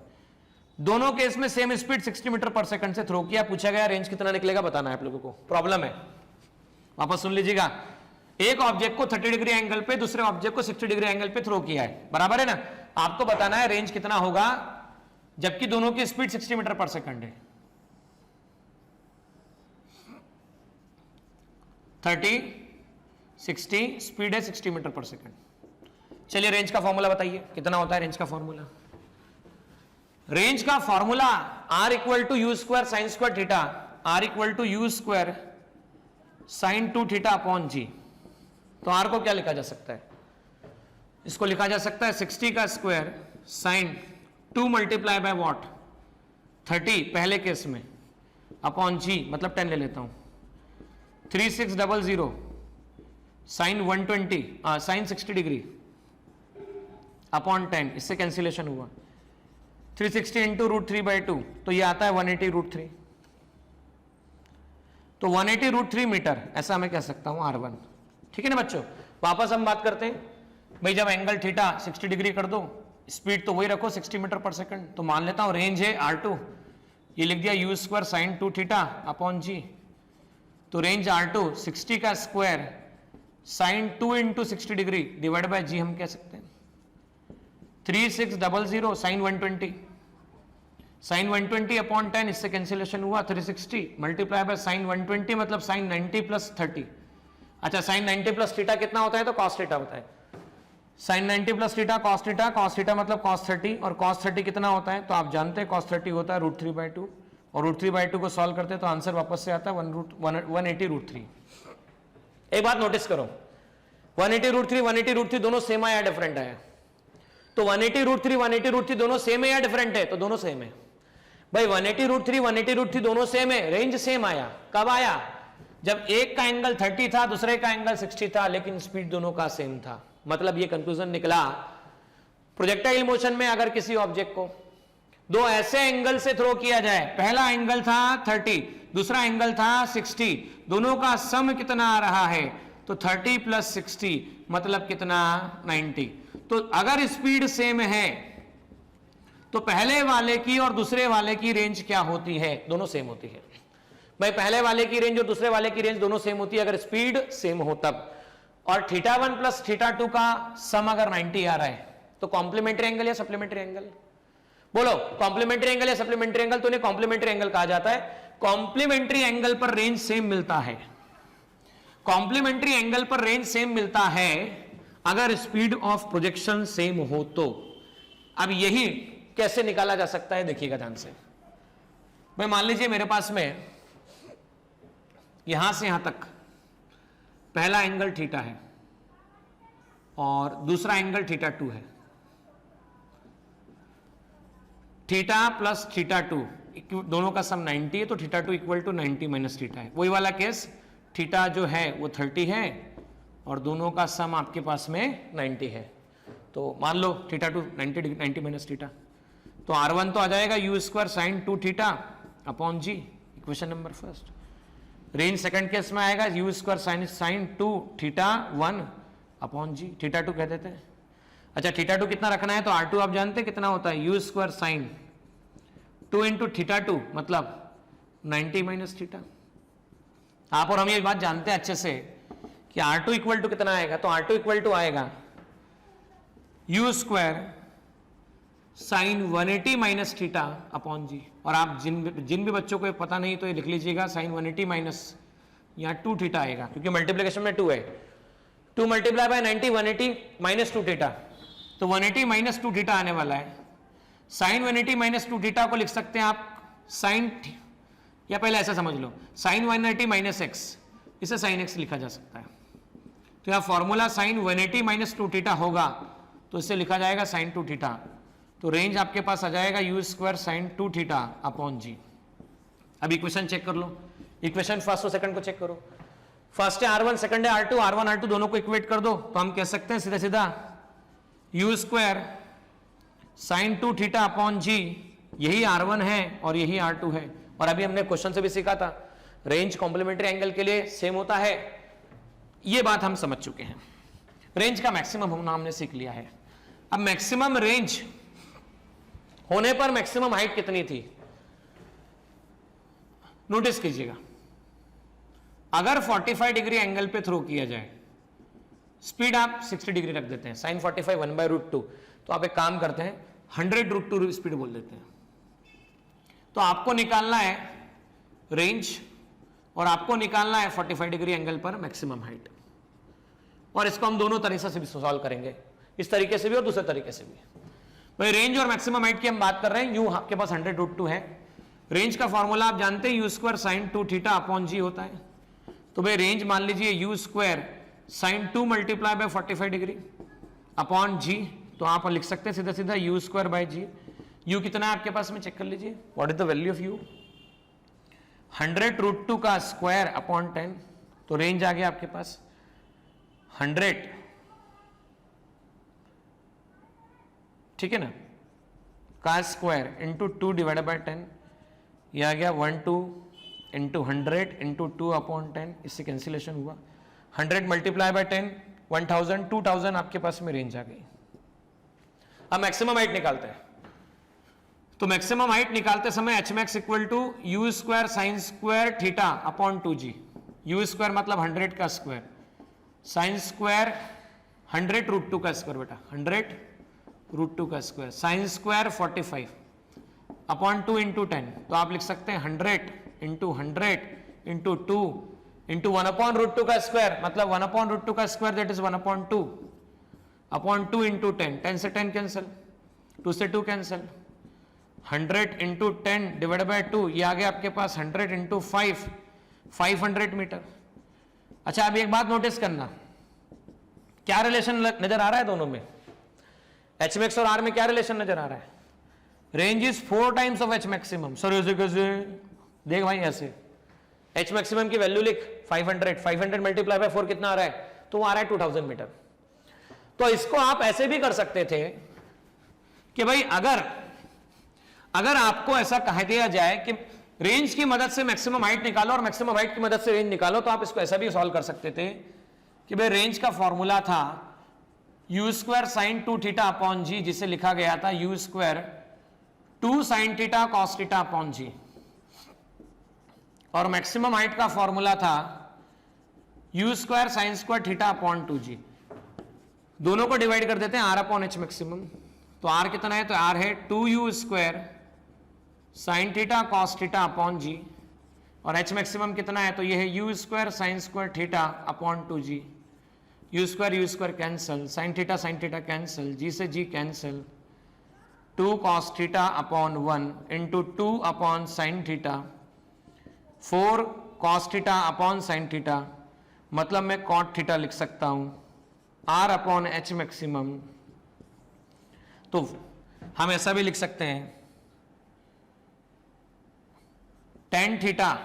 दोनों केस में सेम स्पीड 60 मीटर पर सेकंड से थ्रो किया। पूछा गया रेंज कितना निकलेगा, बताना है आप लोगों को। प्रॉब्लम है, वापस सुन लीजिएगा। एक ऑब्जेक्ट को 30 डिग्री एंगल पे, दूसरे ऑब्जेक्ट को 60 डिग्री एंगल पे थ्रो किया है, बराबर है ना। आपको बताना है रेंज कितना होगा जबकि दोनों की स्पीड 60 मीटर पर सेकंड है। 30 60 स्पीड है 60 मीटर पर सेकंड। चलिए रेंज का फॉर्मूला बताइए, कितना होता है रेंज का फॉर्मूला। रेंज का formula r equal to u square sine square theta, r equal to u square sine 2 theta upon g. तो r को क्या लिखा जा सकता है, इसको लिखा जा सकता है 60 का square sine 2 multiply by what 30 पहले केस में अपॉन जी, मतलब 10 ले लेता हूं, 3600 साइन 120 साइन 60 डिग्री अपॉन 10, इससे कैंसिलेशन हुआ 360 इंटू √3/2, तो ये आता है 180 √3। तो 180 √3 मीटर, ऐसा मैं कह सकता हूं R1। ठीक है ना बच्चों, वापस हम बात करते हैं। भाई जब एंगल थीटा 60 डिग्री कर दो, स्पीड तो वही रखो 60 मीटर पर सेकंड, तो मान लेता हूं रेंज है R2, ये लिख दिया u square sine 2 theta upon g. तो रेंज R2 60 का square sine 2 into 60 degree divide by g हम कह सकते हैं 3600 साइन 120, साइन 120 अपॉन 10, इससे कैंसिलेशन हुआ 360 मल्टीप्लाई बाय साइन 120 मतलब साइन 90 प्लस 30। अच्छा, साइन 90 प्लस थीटा कितना होता है, तो कॉस थीटा होता है। Sine 90 plus theta cos theta, cos theta मतलब कॉस 30, और कॉस 30 कितना होता है, तो आप जानते हैं कॉस 30 होता है √3/2, और √3/2 को सॉल्व करते तो आंसर वापस से आता है 180√3। एक बात नोटिस करो, 180√3 180√3 दोनों सेम आया डिफरेंट आया? तो 180√3 180√3 दोनों सेम है या डिफरेंट है? तो दोनों सेम है भाई। 180√3 180√3 दोनों सेम है, रेंज सेम आया। कब आया? जब एक का एंगल 30 था, दूसरे का एंगल 60 था, लेकिन स्पीड दोनों का सेम था। मतलब ये कंक्लूजन निकला, प्रोजेक्टाइल मोशन में अगर किसी ऑब्जेक्ट को दो ऐसे एंगल से थ्रो किया जाए, पहला एंगल था 30, दूसरा एंगल था 60, दोनों का सम कितना आ रहा है? तो 30 + 60 मतलब कितना? 90। तो अगर स्पीड सेम है तो पहले वाले की और दूसरे वाले की रेंज क्या होती है? दोनों सेम होती है भाई। पहले वाले की रेंज और दूसरे वाले की रेंज दोनों सेम होती है अगर स्पीड सेम हो तब। और θ1 + θ2 का सम अगर 90 आ रहा है तो कॉम्प्लीमेंट्री एंगल या सप्लीमेंट्री एंगल? बोलो, कॉम्प्लीमेंट्री एंगल या सप्लीमेंट्री एंगल? तो इन्हें कॉम्प्लीमेंट्री एंगल कहा जाता है। कॉम्प्लीमेंट्री एंगल पर रेंज सेम मिलता है। कॉम्प्लीमेंट्री एंगल पर रेंज सेम मिलता है अगर स्पीड ऑफ प्रोजेक्शन सेम हो तो। अब यही कैसे निकाला जा सकता है देखिएगा ध्यान से भाई। मान लीजिए मेरे पास में यहां से यहां तक पहला एंगल थीटा है और दूसरा एंगल θ2 है। थीटा प्लस θ2 दोनों का सम 90 है, तो θ2 = 90 - θ है। वही वाला केस, थीटा जो है वो 30 है और दोनों का सम आपके पास में 90 है। तो मान लो θ2 90 - θ, तो R1 तो आ जाएगा u² sin 2θ upon g, equation number first. Range second case में आएगा u² sin 2θ1 अपॉन g, θ2 कह देते हैं। अच्छा, θ2 कितना रखना है? तो R2 आप जानते हैं कितना होता है? u² sin 2 × θ2 मतलब 90 - θ। आप और हम ये बात जानते हैं अच्छे से कि R2 = कितना आएगा? तो R2 = आएगा u² sin 180 - θ अपॉन g। और आप जिन भी बच्चों को पता नहीं तो ये लिख लीजिएगा sin 180 यहाँ 2θ आएगा, क्योंकि मल्टीप्लिकेशन में 2 है। 2 × 90 180 - 2θ, तो 180 - 2θ आने वाला है। sin 180 - 2θ को लिख सकते हैं आप sin, या पहले ऐसा समझ लो sin 180 - x, इसे sin x लिखा जा सकता है। तो यह फॉर्मूला sin 180 - 2θ होगा, तो इसे लिखा जाएगा sin 2θ। तो रेंज आपके पास आ जाएगा u² sin 2θ अपॉन g। अब इक्वेशन चेक कर लो, इक्वेशन फर्स्ट और सेकंड को चेक करो। फर्स्ट है R1, सेकंड है R2, R1 R2 दोनों को इक्वेट कर दो, तो हम कह सकते हैं सीधा सीधा u² sin 2θ अपॉन g, यही R1 है और यही R2 है। और अभी हमने क्वेश्चन से भी सीखा था रेंज कॉम्प्लीमेंट्री एंगल के लिए सेम होता है, ये बात हम समझ चुके हैं। रेंज का मैक्सिमम होना हमने सीख लिया है। अब मैक्सिमम रेंज होने पर मैक्सिमम हाइट कितनी थी? नोटिस कीजिएगा, अगर 45 डिग्री एंगल पे थ्रो किया जाए, स्पीड आप 60 डिग्री रख देते हैं, sin 45 1/√2, तो आप एक काम करते हैं 100√2 स्पीड बोल देते हैं। तो आपको निकालना है रेंज और आपको निकालना है 45 डिग्री एंगल पर मैक्सिमम हाइट। और इसको हम दोनों तरीके से भी सॉल्व करेंगे, इस तरीके से भी और दूसरे तरीके से भी। भाई रेंज और मैक्सिमम हाइट की हम बात कर रहे हैं, यू आपके पास 100√2 है। रेंज का फॉर्मूला आप जानते हैं u² sin 2θ अपॉन g होता है। तो भाई रेंज मान लीजिए u² sin 2 × 45 degree upon g, तो आप लिख सकते हैं सीधा सीधा u²/g। u कितना है आपके पास में चेक कर लीजिए, what is the value of u? 100√2 का स्क्वायर अपॉन 10, तो रेंज आ गया आपके पास 100, ठीक है ना, का स्क्वायर इंटू 2 / 10, यह आ गया 12 इंटू 100 इंटू 2 अपॉन 10, इससे कैंसिलेशन हुआ। 100 × 10 1000, 2000 आपके पास में रेंज आ गई। अब मैक्सिमम हाइट निकालते हैं, तो मैक्सिमम हाइट निकालते समय hmax = u² sin² θ upon 2g। u² मतलब 100 का स्क्वायर, sin² 100√2 का स्क्वायर, बेटा 100√2 का स्क्वायर, sin² 45 अपॉन 2 इंटू 10, तो आप लिख सकते हैं 100 इंटू 100 इंटू 2 इंटू 1/√2 का स्क्वायर, मतलब 1/√2 का square that is 1/2 upon 2 into 10, 10 से 10 कैंसिल, 2 से 2 कैंसिल, 100 इंटू 10 डिवाइड बाय 2, ये आ गया आपके पास 100 इंटू 5, 500 मीटर। अच्छा अब एक बात नोटिस करना, क्या रिलेशन नजर आ रहा है दोनों में? एच मैक्स और आर में क्या रिलेशन नजर आ रहा है? Range is 4 times of H maximum. Sir ऐसे कैसे? देख भाई ऐसे, एच मैक्सिमम की वैल्यू लिख 500, 500 मल्टीप्लाई बाय 4 कितना आ रहा है? तो आ रहा है 2000 मीटर। तो इसको आप ऐसे भी कर सकते थे कि भाई अगर आपको ऐसा कह दिया जाए कि रेंज की मदद से मैक्सिमम हाइट निकालो और मैक्सिमम हाइट की मदद से रेंज निकालो, तो आप इसको ऐसा भी सॉल्व कर सकते थे कि भाई रेंज का फॉर्मूला था u square sine 2 theta upon g, जिसे लिखा गया था u square 2 sine theta cos theta upon g, और मैक्सिमम हाइट का फॉर्मूला था u square sine square theta upon 2g। दोनों को डिवाइड कर देते हैं r अपॉन h मैक्सिमम। तो r कितना है? तो r है 2u square sine theta cos theta upon g, और h मैक्सिमम कितना है? तो ये है u square sine square theta upon 2g। u square cancel, sine theta cancel, g से g cancel, 2 cos theta upon 1 into 2 upon sine theta, 4 cos theta upon sine theta, मतलब मैं cot theta लिख सकता हूं, r अपॉन h मैक्सिमम। तो हम ऐसा भी लिख सकते हैं tan थीटा,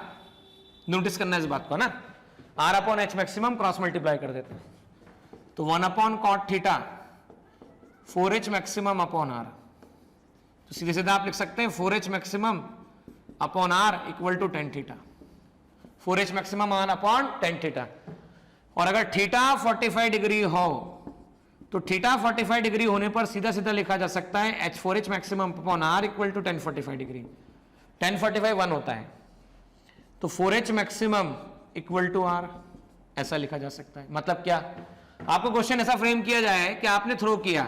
नोटिस करना इस बात को ना, r upon h maximum cross multiply कर देते हैं, तो 1 अपॉन cot theta 4h maximum upon r। तो सीधे सीधे आप लिख सकते हैं 4h maximum upon r equal to tan theta, 4h maximum upon tan theta. और अगर थीटा 45 डिग्री हो तो थीटा 45 डिग्री होने पर सीधा सीधा लिखा जा सकता है h4h maximum upon r equal to tan 45 degree. tan 45 1 होता है, तो 4h maximum equal to r, ऐसा लिखा जा सकता है। मतलब क्या? आपको क्वेश्चन ऐसा फ्रेम किया जाए कि आपने थ्रो किया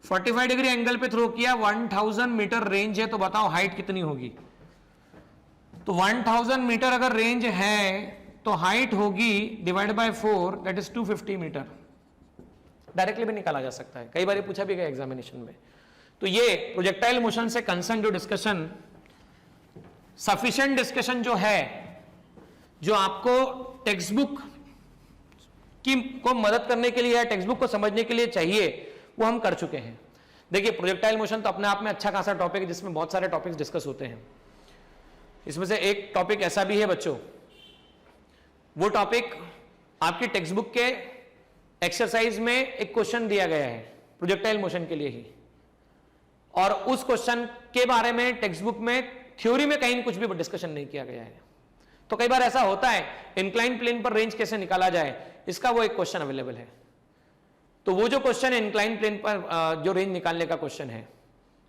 45 डिग्री एंगल पे थ्रो किया, 1000 मीटर रेंज है, तो बताओ हाइट कितनी होगी? तो 1000 मीटर अगर रेंज है तो हाइट होगी divide by 4, that is 250 metre. Directly भी निकाला जा सकता है, कई बार पूछा भी गया एग्जामिनेशन में। तो ये प्रोजेक्टाइल मोशन से कंसर्न जो डिस्कशन, सफिशिएंट डिस्कशन जो है, जो आपको टेक्स्ट बुक को मदद करने के लिए या टेक्स्ट बुक को समझने के लिए चाहिए, वो हम कर चुके हैं। देखिए प्रोजेक्टाइल मोशन तो अपने आप में अच्छा खासा टॉपिक है, जिसमें बहुत सारे टॉपिक्स डिस्कस होते हैं। इसमें से एक टॉपिक ऐसा भी है बच्चों, वो टॉपिक आपकी टेक्स्ट बुक के एक्सरसाइज में एक क्वेश्चन दिया गया है प्रोजेक्टाइल मोशन के लिए ही, और उस क्वेश्चन के बारे में टेक्स्ट बुक में थ्योरी में कहीं कुछ भी डिस्कशन नहीं किया गया है। तो कई बार ऐसा होता है, इंक्लाइन प्लेन पर रेंज कैसे निकाला जाए, इसका वो एक क्वेश्चन अवेलेबल है। तो वो जो क्वेश्चन है इंक्लाइन प्लेन पर जो रेंज निकालने का क्वेश्चन है,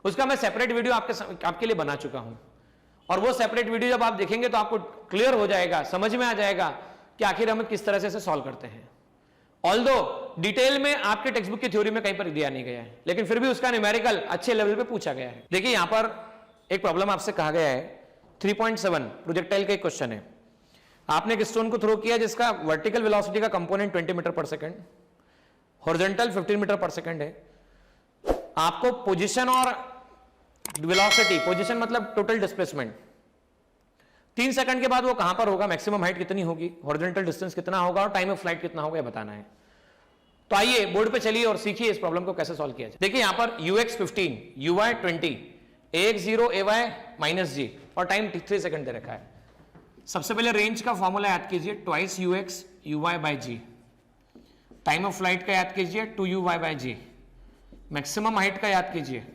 उसका मैं सेपरेट वीडियो आपके लिए बना चुका हूं, और वो सेपरेट वीडियो जब आप देखेंगे तो आपको क्लियर हो जाएगा, समझ में आ जाएगा कि आखिर हम किस तरह से इसे सॉल्व करते हैं। ऑल्दो डिटेल में आपके टेक्स्ट बुक की थ्योरी में कहीं पर दिया नहीं गया है, लेकिन फिर भी उसका न्यूमेरिकल अच्छे लेवल पे पूछा गया है। देखिए यहां पर एक प्रॉब्लम आपसे कहा गया है 3.7 प्रोजेक्टाइल का एक क्वेश्चन है। आपने एक स्टोन को थ्रो किया जिसका वर्टिकल वेलोसिटी का कंपोनेंट 20 मीटर पर सेकंड, हॉरिजॉन्टल 15 मीटर पर सेकंड है। आपको पोजीशन और वेलोसिटी, पोजीशन मतलब टोटल डिस्प्लेसमेंट, 3 सेकंड के बाद वो कहां पर होगा, मैक्सिमम हाइट कितनी होगी, हॉरिजॉन्टल डिस्टेंस कितना होगा और टाइम ऑफ फ्लाइट कितना होगा, ये बताना है। तो आइए बोर्ड पे चलिए और सीखिए इस प्रॉब्लम को कैसे सॉल्व किया जाए। देखिए यहां पर ux 15, uy 20, ax 0, ay -g और टाइम 3 सेकंड दे रखा है। सबसे पहले रेंज का फॉर्मूला याद कीजिए, twice ux uy by g। Time of flight का याद कीजिए 2uy bye g। Maximum height का याद कीजिए,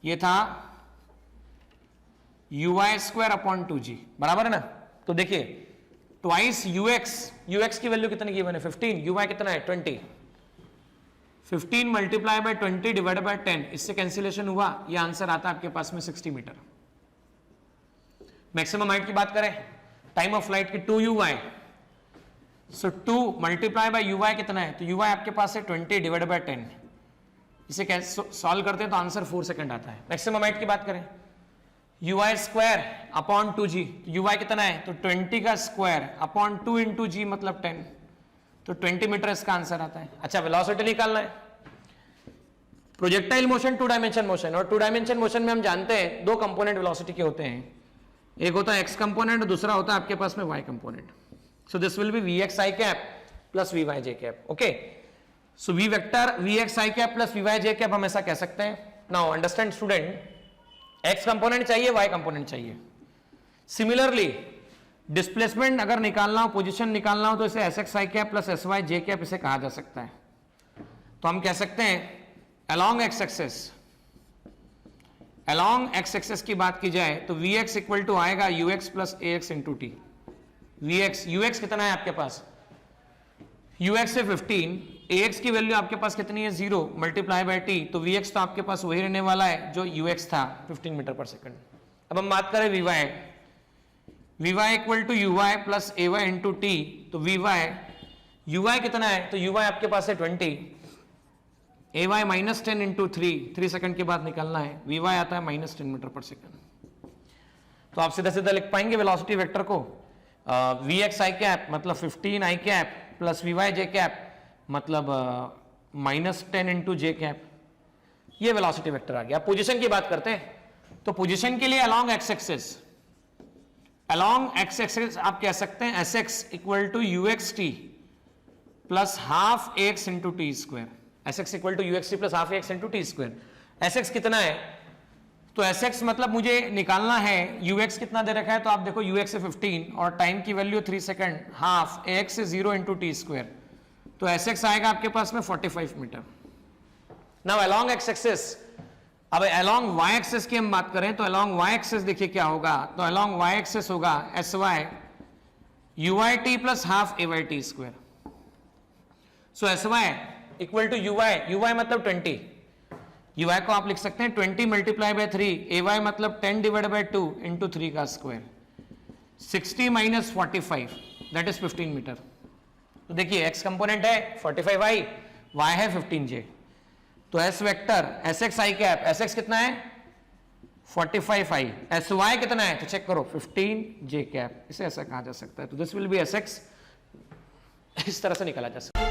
ये था uy स्क्वायर अपॉन 2g, बराबर है ना। तो देखिए ट्वाइस ux की वैल्यू कितनी गिवन है 15, uy कितना है 20, 15 मल्टीप्लाई बाय 20 डिवाइड बाय 10, इससे कैंसिलेशन हुआ, ये आंसर आता है आपके पास में 60 मीटर। मैक्सिमम हाइट की बात करें, टाइम ऑफ फ्लाइट की 2uy, सो 2 मल्टीप्लाई बाय uy कितना है, तो uy आपके पास है 20 डिवाइड बाय 10, इसे सॉल्व करते हैं तो आंसर 4 सेकंड आता है। मैक्सिमम हाइट की बात करें, uy square upon 2g, uy कितना है, तो 20 का स्क्वायर अपॉन 2 इंटू जी मतलब 10, तो 20 मीटर इसका आंसर आता है। अच्छा वेलोसिटी निकालना है, projectile motion two dimension motion, और टू डायमेंशन मोशन में हम जानते हैं दो कंपोनेंट वेलोसिटी के होते हैं, एक होता है एक्स कंपोनेंट और दूसरा होता है आपके पास में y component. So this will be v x i cap plus v y j cap. Okay, so v vector v x i cap plus v y j cap हम ऐसा कह सकते हैं. Now understand student, x component चाहिए, y component चाहिए. Similarly displacement अगर निकालना हो, पोजीशन निकालना हो, तो इसे s x i cap plus s y j cap इसे कहा जा सकता है. तो हम कह सकते हैं along x axis, along x axis की बात की जाए तो vx इक्वल टू आएगा ux plus ax into t. ux कितना है आपके पास, ux से 15, ax की वैल्यू आपके पास कितनी है 0 मल्टीप्लाई बाय टी, तो vx तो आपके पास वही रहने वाला है जो ux था 15 मीटर पर सेकंड. अब हम बात करें vy equal to uy plus ay into t, तो uy कितना है, तो uy आपके पास है 20, ay माइनस 10 इंटू 3 सेकंड के बाद निकालना है, vy आता है माइनस 10 मीटर पर सेकंड. तो आप सीधा सीधा लिख पाएंगे वेलोसिटी वेक्टर को vx आई कैप मतलब 15 आई कैप प्लस vy जे कैप मतलब माइनस 10 इंटू जे कैप. ये वेलोसिटी वेक्टर आ गया. पोजीशन की बात करते हैं, तो पोजीशन के लिए along x एक्सेस आप कह सकते हैं sx equal to uxt plus half x into t square. Sx equal to uxt plus half x into t square. Sx कितना है, तो Sx मतलब मुझे निकालना है, ux कितना दे रखा है, तो आप देखो ux से 15 और टाइम की वैल्यू 3 सेकंड, हाफ ax से 0 इंटू टी स्क्वायर, तो Sx आएगा आपके पास में 45 metre. Now along x axis, अब along y एक्सेस की हम बात करें तो along y एक्सेस देखिए क्या होगा, तो along y एक्सेस होगा sy uyt plus half ayt square. So sy equal to uy मतलब 20, uy को आप लिख सकते हैं 20 मल्टीप्लाई बाय 3, ay मतलब 10 डिवाइड बाय 2 इंटू 3 का square, 60 minus 45 that is 15 metre. तो देखिए x कंपोनेंट है 45i, y है 15j, तो s vector sx i cap, sx कितना है 45i, sy कितना है तो चेक करो 15j कैप, इसे ऐसा कहा जा सकता है. तो दिस विल बी sx, इस तरह से निकाला जा सकता है.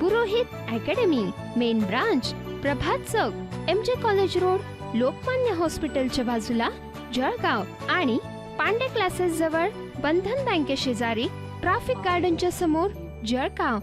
पुरोहित अकॅडमी, मेन ब्रांच प्रभात चौक, MJ कॉलेज रोड, लोकमान्य हॉस्पिटलच्या बाजूला, जळगाव, आणि पांडे क्लासेस जवळ, बंधन बँके शेजारी, ट्रॅफिक गार्डनच्या समोर, जळगाव.